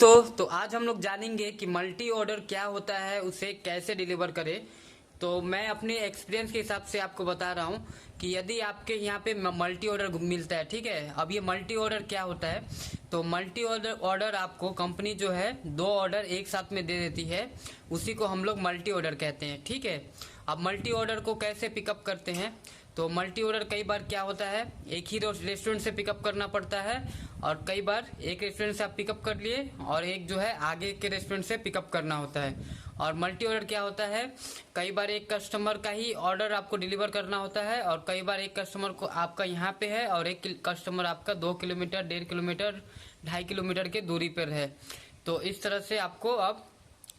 दोस्तों, तो आज हम लोग जानेंगे कि मल्टी ऑर्डर क्या होता है, उसे कैसे डिलीवर करें। तो मैं अपने एक्सपीरियंस के हिसाब से आपको बता रहा हूँ कि यदि आपके यहाँ पे मल्टी ऑर्डर मिलता है, ठीक है। अब ये मल्टी ऑर्डर क्या होता है, तो मल्टी ऑर्डर आपको कंपनी जो है 2 ऑर्डर एक साथ में दे देती है, उसी को हम लोग मल्टी ऑर्डर कहते हैं, ठीक है। अब मल्टी ऑर्डर को कैसे पिकअप करते हैं, तो मल्टी ऑर्डर कई बार क्या होता है, एक ही रेस्टोरेंट से पिकअप करना पड़ता है, और कई बार एक रेस्टोरेंट से आप पिकअप कर लिए और एक जो है आगे के रेस्टोरेंट से पिकअप करना होता है। और मल्टी ऑर्डर क्या होता है, कई बार एक कस्टमर का ही ऑर्डर आपको डिलीवर करना होता है, और कई बार एक कस्टमर को आपका यहाँ पे है और एक कस्टमर आपका 2 किलोमीटर, 1.5 किलोमीटर, 2.5 किलोमीटर के दूरी पर है। तो इस तरह से आपको अब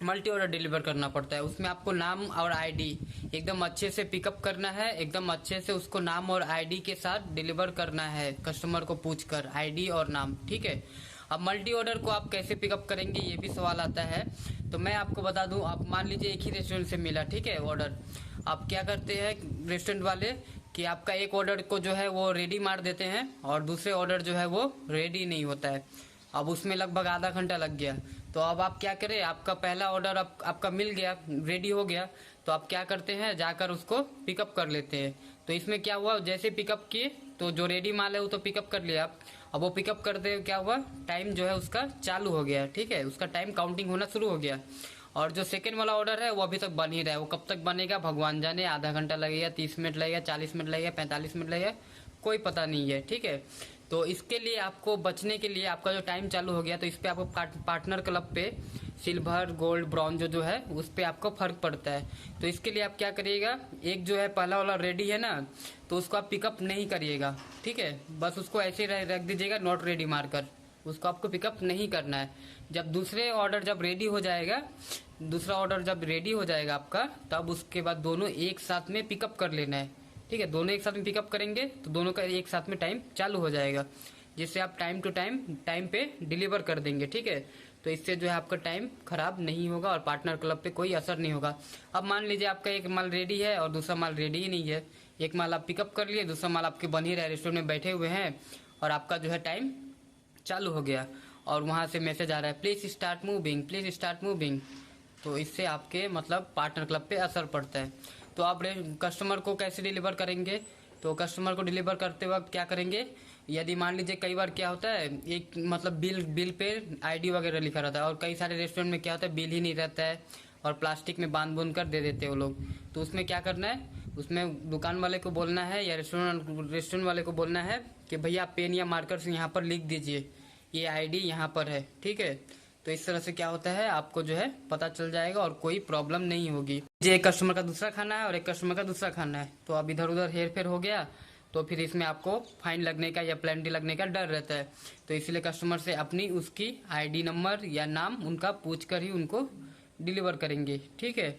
मल्टी ऑर्डर डिलीवर करना पड़ता है। उसमें आपको नाम और आईडी एकदम अच्छे से पिकअप करना है, एकदम अच्छे से उसको नाम और आईडी के साथ डिलीवर करना है, कस्टमर को पूछकर आईडी और नाम, ठीक है। अब मल्टी ऑर्डर को आप कैसे पिकअप करेंगे, ये भी सवाल आता है। तो मैं आपको बता दूं, आप मान लीजिए एक ही रेस्टोरेंट से मिला, ठीक है, ऑर्डर। आप क्या करते हैं रेस्टोरेंट वाले कि आपका एक ऑर्डर को जो है वो रेडी मार देते हैं और दूसरे ऑर्डर जो है वो रेडी नहीं होता है। अब उसमें लगभग आधा घंटा लग गया। तो अब आप क्या करें, आपका पहला ऑर्डर आपका मिल गया, रेडी हो गया, तो आप क्या करते हैं, जाकर उसको पिकअप कर लेते हैं। तो इसमें क्या हुआ, जैसे पिकअप किए तो जो रेडी माल है वो तो पिकअप कर लिया आप। अब वो पिकअप करते हुए क्या हुआ, टाइम जो है उसका चालू हो गया, ठीक है, उसका टाइम काउंटिंग होना शुरू हो गया। और जो सेकेंड वाला ऑर्डर है वो अभी तक बन ही रहा है। वो कब तक बनेगा भगवान जाने, आधा घंटा लगेगा, 30 मिनट लगेगा, 40 मिनट लगेगा, 45 मिनट लगेगा, कोई पता नहीं है, ठीक है। तो इसके लिए आपको बचने के लिए, आपका जो टाइम चालू हो गया, तो इस पे आपको पार्टनर क्लब पे सिल्वर, गोल्ड, ब्रॉन्ज जो है उस पे आपको फर्क पड़ता है। तो इसके लिए आप क्या करिएगा, एक जो है पहला वाला रेडी है ना, तो उसको आप पिकअप नहीं करिएगा, ठीक है। बस उसको ऐसे रख दीजिएगा नॉट रेडी मारकर, उसको आपको पिकअप नहीं करना है। जब दूसरा ऑर्डर जब रेडी हो जाएगा आपका, तब उसके बाद दोनों एक साथ में पिकअप कर लेना है, ठीक है। दोनों एक साथ में पिकअप करेंगे तो दोनों का एक साथ में टाइम चालू हो जाएगा, जिससे आप टाइम टू टाइम पे डिलीवर कर देंगे, ठीक है। तो इससे जो है आपका टाइम खराब नहीं होगा और पार्टनर क्लब पे कोई असर नहीं होगा। अब मान लीजिए आपका एक माल रेडी है और दूसरा माल रेडी ही नहीं है, एक माल आप पिकअप कर लिए, दूसरा माल आपके बन ही रहा है, रेस्टोरेंट में बैठे हुए हैं, और आपका जो है टाइम चालू हो गया और वहां से मैसेज आ रहा है please start moving, please start moving. तो इससे आपके मतलब पार्टनर क्लब पे असर पड़ता है। तो आप कस्टमर को कैसे डिलीवर करेंगे, तो कस्टमर को डिलीवर करते वक्त क्या करेंगे, यदि मान लीजिए कई बार क्या होता है, एक मतलब बिल पे आईडी वगैरह लिखा रहता है, और कई सारे रेस्टोरेंट में क्या होता है बिल ही नहीं रहता है और प्लास्टिक में बांध कर दे देते हैं वो लोग। तो उसमें क्या करना है, उसमें दुकान वाले को बोलना है या रेस्टोरेंट वाले को बोलना है कि भैया पेन या मार्कर से यहाँ पर लिख दीजिए ये आईडी यहाँ पर है, ठीक है। तो इस तरह से क्या होता है, आपको जो है पता चल जाएगा और कोई प्रॉब्लम नहीं होगी। एक कस्टमर का दूसरा खाना है और एक कस्टमर का दूसरा खाना है, तो अब इधर उधर हेर फेर हो गया, तो फिर इसमें आपको फाइन लगने का या पेनल्टी लगने का डर रहता है। तो इसलिए कस्टमर से अपनी उसकी आईडी नंबर या नाम उनका पूछ कर ही उनको डिलीवर करेंगे, ठीक है।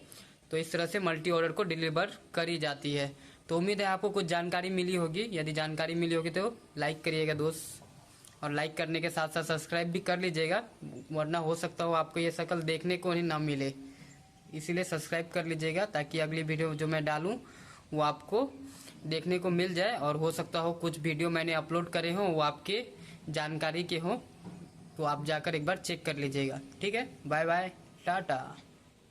तो इस तरह से मल्टी ऑर्डर को डिलीवर करी जाती है। तो उम्मीद है आपको कुछ जानकारी मिली होगी। यदि जानकारी मिली होगी तो लाइक करिएगा दोस्त, और लाइक करने के साथ साथ सब्सक्राइब भी कर लीजिएगा, वरना हो सकता हो आपको ये शक्ल देखने को ही ना मिले, इसीलिए सब्सक्राइब कर लीजिएगा ताकि अगली वीडियो जो मैं डालूं वो आपको देखने को मिल जाए। और हो सकता हो कुछ वीडियो मैंने अपलोड करे हों वो आपके जानकारी के हों, तो आप जाकर एक बार चेक कर लीजिएगा, ठीक है। Bye bye, Tata.